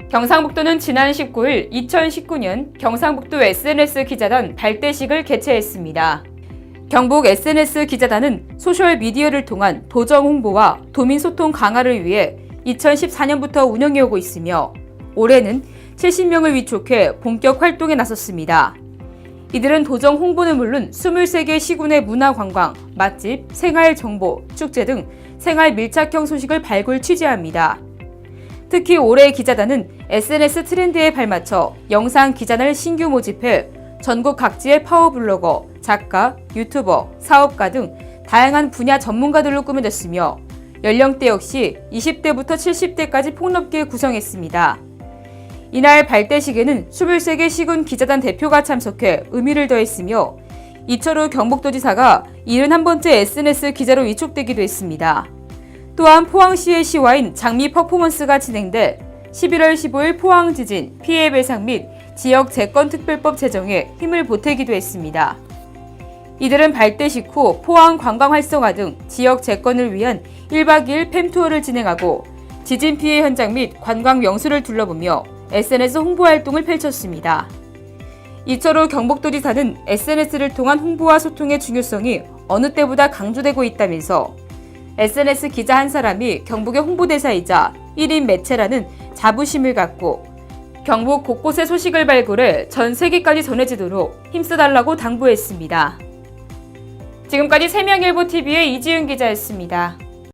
경상북도는 지난 19일 2019년 경상북도 SNS 기자단 발대식을 개최했습니다. 경북 SNS 기자단은 소셜미디어를 통한 도정 홍보와 도민 소통 강화를 위해 2014년부터 운영해오고 있으며 올해는 70명을 위촉해 본격 활동에 나섰습니다. 이들은 도정 홍보는 물론 23개 시군의 문화관광, 맛집, 생활정보, 축제 등 생활 밀착형 소식을 발굴 취재합니다. 특히 올해 기자단은 SNS 트렌드에 발맞춰 영상 기자단을 신규 모집해 전국 각지의 파워블로거, 작가, 유튜버, 사업가 등 다양한 분야 전문가들로 꾸며졌으며 연령대 역시 20대부터 70대까지 폭넓게 구성했습니다. 이날 발대식에는 23개 시군 기자단 대표가 참석해 의미를 더했으며 이철우 경북도지사가 71번째 SNS 기자로 위촉되기도 했습니다. 또한 포항시의 시와인 장미 퍼포먼스가 진행돼 11월 15일 포항 지진, 피해 배상 및 지역 재건특별법 제정에 힘을 보태기도 했습니다. 이들은 발대식 후 포항 관광 활성화 등 지역 재건을 위한 1박 2일 팸투어를 진행하고 지진 피해 현장 및 관광 명소를 둘러보며 SNS 홍보 활동을 펼쳤습니다. 이철우 경북도지사는 SNS를 통한 홍보와 소통의 중요성이 어느 때보다 강조되고 있다면서 SNS 기자 한 사람이 경북의 홍보대사이자 1인 매체라는 자부심을 갖고 경북 곳곳의 소식을 발굴해 전 세계까지 전해지도록 힘써달라고 당부했습니다. 지금까지 세명일보TV의 이지은 기자였습니다.